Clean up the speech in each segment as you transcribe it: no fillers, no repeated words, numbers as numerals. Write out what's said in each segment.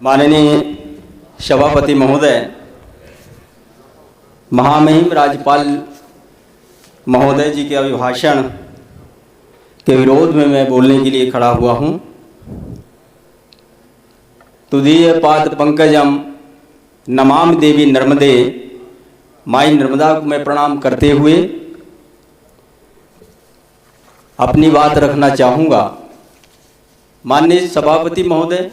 माननीय सभापति महोदय, महामहिम राज्यपाल महोदय जी के अभिभाषण के विरोध में मैं बोलने के लिए खड़ा हुआ हूँ। तुदीय पाद पंकजम नमामि देवी नर्मदे, माई नर्मदा को मैं प्रणाम करते हुए अपनी बात रखना चाहूँगा। माननीय सभापति महोदय,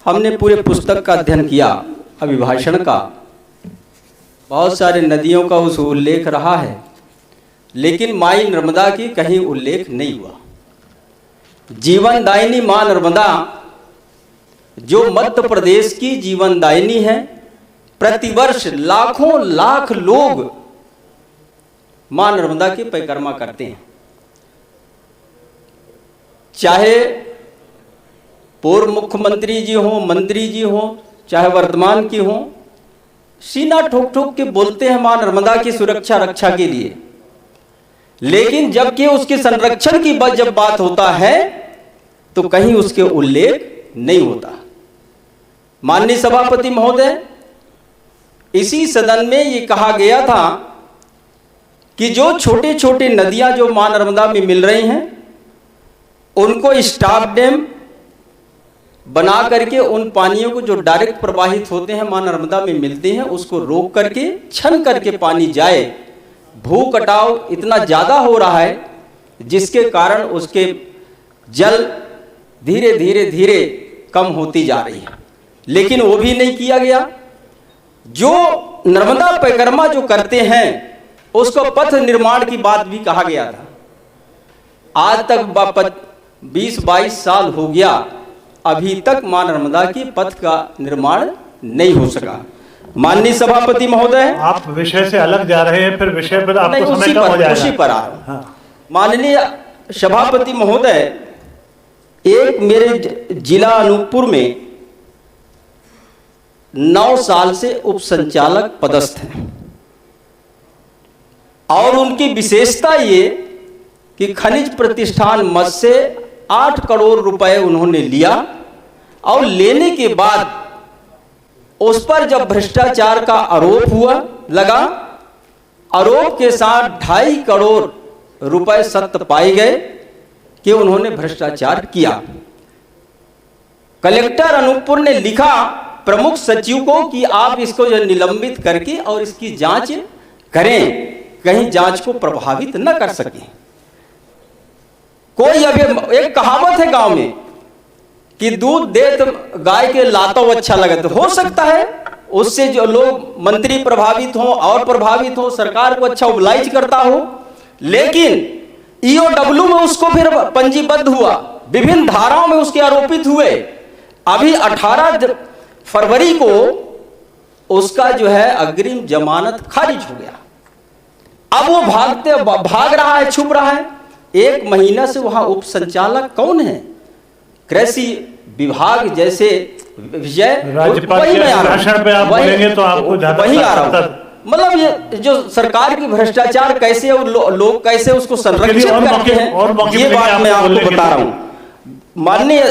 हमने पूरे पुस्तक का अध्ययन किया, अभिभाषण का, बहुत सारे नदियों का उस उल्लेख रहा है, लेकिन माई नर्मदा की कहीं उल्लेख नहीं हुआ। जीवनदायिनी माँ नर्मदा जो मध्य प्रदेश की जीवनदायिनी है, प्रतिवर्ष लाखों लाख लोग माँ नर्मदा की परिक्रमा करते हैं। चाहे पूर्व मुख्यमंत्री जी हों, मंत्री जी हों, चाहे वर्तमान की हों, सीना ठोक ठोक के बोलते हैं मां नर्मदा की सुरक्षा रक्षा के लिए, लेकिन जबकि उसके संरक्षण की जब बात होता है तो कहीं उसके उल्लेख नहीं होता। माननीय सभापति महोदय, इसी सदन में ये कहा गया था कि जो छोटे छोटे नदियां जो मां नर्मदा में मिल रही हैं, उनको स्टॉप डैम बना करके उन पानियों को जो डायरेक्ट प्रवाहित होते हैं मां नर्मदा में मिलते हैं, उसको रोक करके छन करके पानी जाए। भू कटाव इतना ज़्यादा हो रहा है जिसके कारण उसके जल धीरे धीरे धीरे कम होती जा रही है, लेकिन वो भी नहीं किया गया। जो नर्मदा परिक्रमा जो करते हैं उसको पथ निर्माण की बात भी कहा गया था। आज तक 20-22 साल हो गया, अभी तक मां नर्मदा की पथ का निर्माण नहीं हो सका। माननीय सभापति महोदय, आप विषय से अलग जा रहे हैं, फिर विषय पर आपको समय कम हो जाएगा। उसी पर आ रहा हूं। माननीय सभापति महोदय, एक मेरे जिला अनूपपुर में 9 साल से उप संचालक पदस्थ हैं और उनकी विशेषता ये कि खनिज प्रतिष्ठान मद से 8 करोड़ रुपए उन्होंने लिया और लेने के बाद उस पर जब भ्रष्टाचार का आरोप लगा, आरोप के साथ 2.5 करोड़ रुपए सत्य पाए गए कि उन्होंने भ्रष्टाचार किया। कलेक्टर अनूपपुर ने लिखा प्रमुख सचिव को कि आप इसको जो निलंबित करके और इसकी जांच करें, कहीं जांच को प्रभावित न कर सके। कोई अभी एक कहावत है गांव में कि दूध दे तो गाय के लातो अच्छा लगे, तो हो सकता है उससे जो लोग मंत्री प्रभावित हो और प्रभावित हो, सरकार को अच्छा ओबलाइज करता हो, लेकिन ईओडब्ल्यू में उसको फिर पंजीबद्ध हुआ, विभिन्न धाराओं में उसके आरोपित हुए। अभी 18 फरवरी को उसका जो है अग्रिम जमानत खारिज हो गया। अब वो भाग रहा है, छुप रहा है। 1 महीना से वहां उप संचालक कौन है? कृषि विभाग जैसे विजय, वही मैं आ रहा हूं। मतलब ये जो सरकार की भ्रष्टाचार कैसे और लोग कैसे उसको संरक्षित करते हैं, ये बात मैं आपको बता रहा हूं। माननीय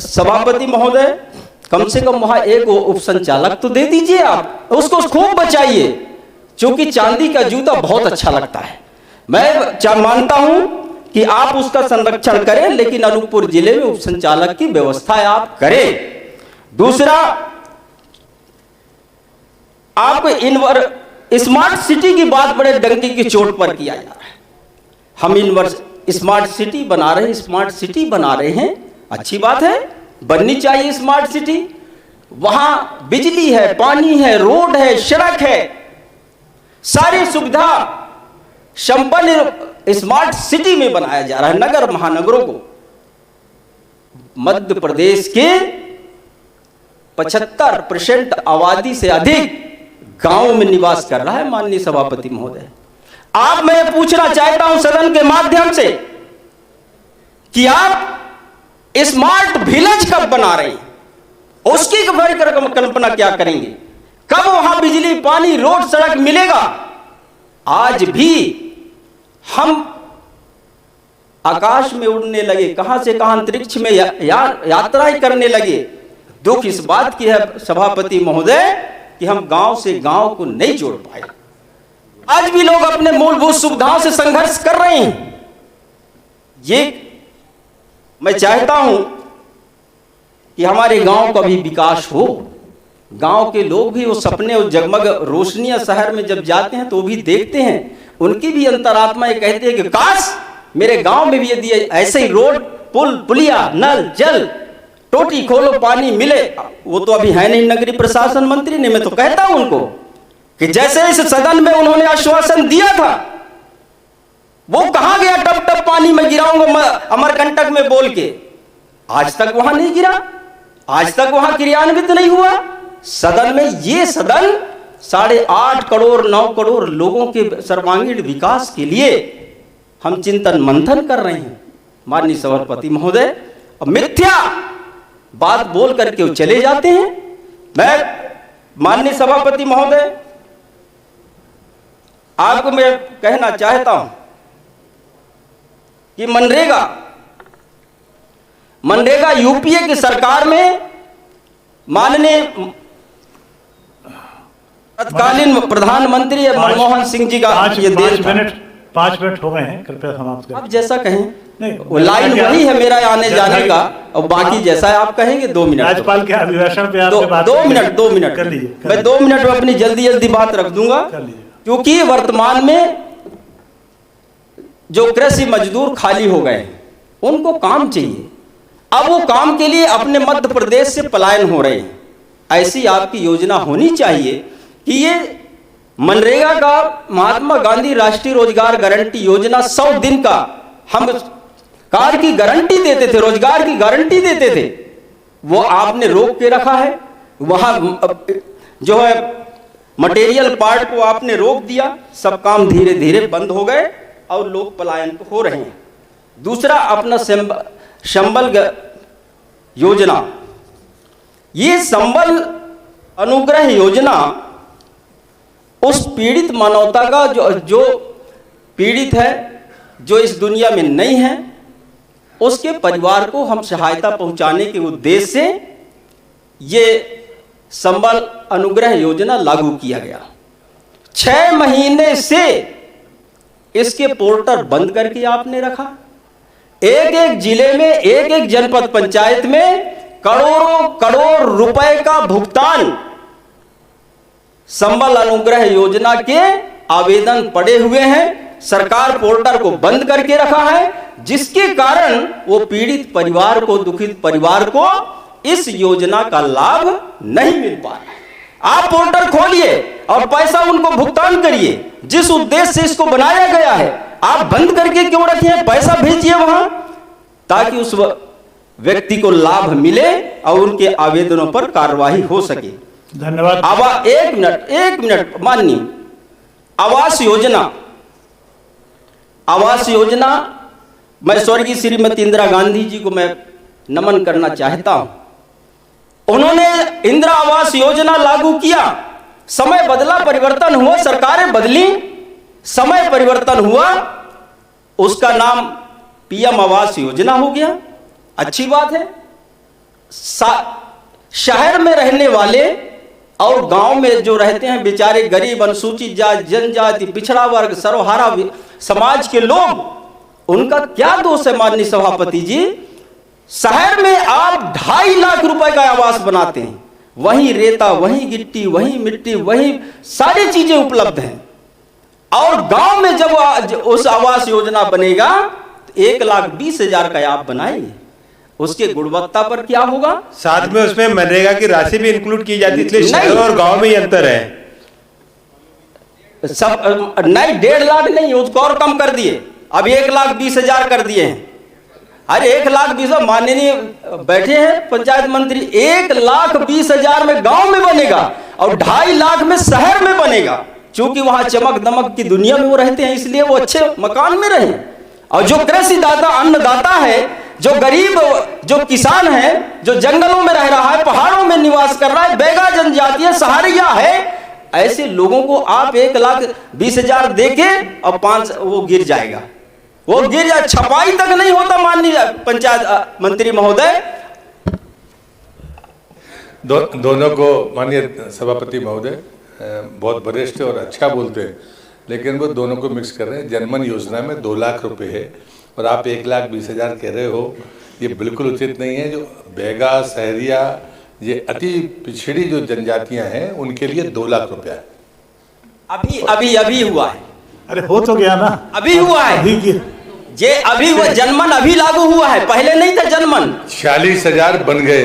सभापति महोदय, कम से कम वहां एक उप संचालक तो दे दीजिए, आप उसको खूब बचाइए, क्योंकि चांदी का जूता बहुत अच्छा लगता है। मैं मानता हूं कि आप उसका संरक्षण करें, लेकिन अनूपपुर जिले में उप संचालक की व्यवस्था आप करें। दूसरा, आपको स्मार्ट सिटी की बात बड़े डंके की चोट पर किया जा रहा है। हम स्मार्ट सिटी बना रहे हैं, स्मार्ट सिटी बना रहे हैं, अच्छी बात है, बननी चाहिए स्मार्ट सिटी। वहां बिजली है, पानी है, रोड है, सड़क है, सारी सुविधा संपन्न स्मार्ट सिटी में बनाया जा रहा है। नगर महानगरों को मध्य प्रदेश के 75% आबादी से अधिक गांव में निवास कर रहा है। माननीय सभापति महोदय, आप मैं पूछना चाहता हूं सदन के माध्यम से कि आप स्मार्ट विलेज कब बना रहे हैं, उसकी कल्पना क्या करेंगे, कब वहां बिजली, पानी, रोड, सड़क मिलेगा? आज भी हम आकाश में उड़ने लगे, कहां से कहां अंतरिक्ष में यात्राएं करने लगे, दुख इस बात की है सभापति महोदय कि हम गांव से गांव को नहीं जोड़ पाए। आज भी लोग अपने मूलभूत सुविधाओं से संघर्ष कर रहे हैं। ये मैं चाहता हूं कि हमारे गांव का भी विकास हो। गांव के लोग भी वो सपने और जगमग रोशनियां शहर में जब जाते हैं तो भी देखते हैं, उनकी भी अंतरात्मा ये कहती है कि काश मेरे गांव में भी यदि ऐसे ही रोड, पुल, पुलिया, नल, जल, टोटी खोलो पानी मिले। वो तो अभी है नहीं नगरीय प्रशासन मंत्री ने, मैं तो कहता हूं उनको कि जैसे इस सदन में उन्होंने आश्वासन दिया था, वो कहां गया? टप टप पानी में गिराऊंगा अमरकंटक में बोल के, आज तक वहां नहीं गिरा, आज तक वहां क्रियान्वित नहीं हुआ। सदन में, ये सदन 8.5 करोड़ 9 करोड़ लोगों के सर्वांगीण विकास के लिए हम चिंतन मंथन कर रहे हैं। माननीय सभापति महोदय अब मिथ्या बात बोल करके वो चले जाते हैं। मैं माननीय सभापति महोदय आपको मैं कहना चाहता हूं कि मनरेगा यूपीए की सरकार में माननीय तत्कालीन प्रधानमंत्री मनमोहन सिंह जी का ये देश 5 मिनट हो गए हैं, कृपया समाप्त करें। आप जैसा कहें, वो लाइन वही है मेरा आने जाने का, और बाकी जैसा आप कहेंगे 2 मिनट। राज्यपाल के अभिभाषण पे आपसे बात 2 मिनट कर लीजिए। मैं 2 मिनट में अपनी जल्दी बात रख दूंगा, क्योंकि वर्तमान में जो कृषि मजदूर खाली हो गए उनको काम चाहिए। अब वो काम के लिए अपने मध्य प्रदेश से पलायन हो रहे हैं। ऐसी आपकी योजना होनी चाहिए कि ये मनरेगा का, महात्मा गांधी राष्ट्रीय रोजगार गारंटी योजना 100 दिन का हम कार्य की गारंटी देते थे, रोजगार की गारंटी देते थे, वो आपने रोक के रखा है। वहां जो है मटेरियल पार्ट को आपने रोक दिया, सब काम धीरे धीरे बंद हो गए और लोग पलायन हो रहे हैं। दूसरा अपना संबल योजना, ये संबल अनुग्रह योजना उस पीड़ित मानवता का जो पीड़ित है, जो इस दुनिया में नहीं है, उसके परिवार को हम सहायता पहुंचाने के उद्देश्य से ये संबल अनुग्रह योजना लागू किया गया। 6 महीने से इसके पोर्टल बंद करके आपने रखा। एक जिले में, एक जनपद पंचायत में करोड़ों करोड़ रुपए का भुगतान संबल अनुग्रह योजना के आवेदन पड़े हुए हैं। सरकार पोर्टल को बंद करके रखा है, जिसके कारण वो पीड़ित परिवार को, दुखित परिवार को इस योजना का लाभ नहीं मिल पा रहा। आप पोर्टल खोलिए और पैसा उनको भुगतान करिए, जिस उद्देश्य से इसको बनाया गया है। आप बंद करके क्यों रखे हैं? पैसा भेजिए वहां, ताकि उस व्यक्ति को लाभ मिले और उनके आवेदनों पर कार्रवाई हो सके। धन्यवाद। एक मिनट माननीय, आवास योजना मैं स्वर्गीय श्रीमती इंदिरा गांधी जी को मैं नमन करना चाहता हूं। उन्होंने इंदिरा आवास योजना लागू किया, समय बदला, परिवर्तन हुआ, सरकारें बदली, समय परिवर्तन हुआ, उसका नाम पीएम आवास योजना हो गया। अच्छी बात है। शहर में रहने वाले और गांव में जो रहते हैं बेचारे गरीब, अनुसूचित जाति, जनजाति, पिछड़ा वर्ग, सर्वहारा समाज के लोग, उनका क्या दोष है? माननीय सभापति जी, शहर में आप 2.5 लाख रुपए का आवास बनाते हैं, वहीं रेता, वहीं गिट्टी, वहीं मिट्टी, वहीं सारी चीजें उपलब्ध हैं, और गांव में जब उस आवास योजना बनेगा तो 1,20,000 का आप बनाएंगे, उसके गुणवत्ता पर क्या होगा? साथ में उसमें मनरेगा की राशि भी इंक्लूड की जाती है, इसलिए शहर और गांव में ही अंतर है। सब नहीं, 1.5 लाख नहीं, उसको और कम कर दिए, अब 1,20,000 कर दिए हैं। अरे 1,20,000 माननीय बैठे हैं पंचायत मंत्री, 1,20,000 में गांव में बनेगा और 2.5 लाख में शहर में बनेगा। क्योंकि वहां चमक दमक की दुनिया में वो रहते हैं, इसलिए वो अच्छे मकान में रहे। और जो कृषि दाता, अन्नदाता है, जो गरीब, जो किसान है, जो जंगलों में रह रहा है, पहाड़ों में निवास कर रहा है, बैगा जनजातीय सहारिया है, ऐसे लोगों को आप 1,20,000 देके और 5 वो गिर जाएगा, वो गिर जाए, छपाई तक नहीं होता। माननीय पंचायत मंत्री महोदय, दोनों को माननीय सभापति महोदय बहुत वरिष्ठ और अच्छा बोलते हैं, लेकिन वो दोनों को मिक्स कर रहे हैं। जनमन योजना में 2 लाख रुपए है और आप 1,20,000 कह रहे हो, ये बिल्कुल उचित नहीं है। जो बैगा, सहरिया, ये अति पिछड़ी जो जनजातियां हैं उनके लिए 2 लाख रुपया है। अभी हुआ है। अरे हो तो गया ना, अभी हुआ है जे, अभी वो जनमन अभी लागू हुआ है, पहले नहीं था जनमन। 46,000 बन गए,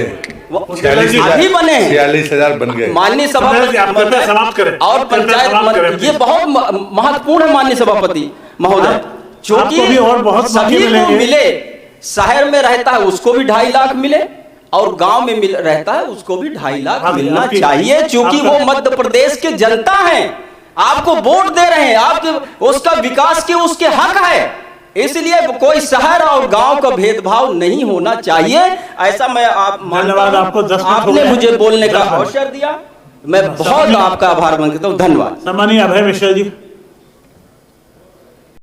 46,000 अभी बने, 46,000 बन गए। माननीय सभापति समाप्त करें और पंचायत, ये बहुत महत्वपूर्ण है माननीय सभापति महोदय, क्योंकि और बहुत सभी को मिले। शहर में रहता है उसको भी 2.5 लाख मिले और गांव में रहता है उसको भी 2.5 लाख मिलना चाहिए, क्योंकि वो मध्य प्रदेश के जनता है, आपको वोट दे रहे हैं, आपके उसका विकास के उसके हक है, इसलिए कोई शहर और गांव का भेदभाव नहीं होना चाहिए। ऐसा मैं धन्यवाद आपको, 10 मिनट आपने मुझे बोलने का अवसर दिया, मैं बहुत आपका आभार मानता हूँ। धन्यवाद। सम्मानीय अभय मिश्रा जी।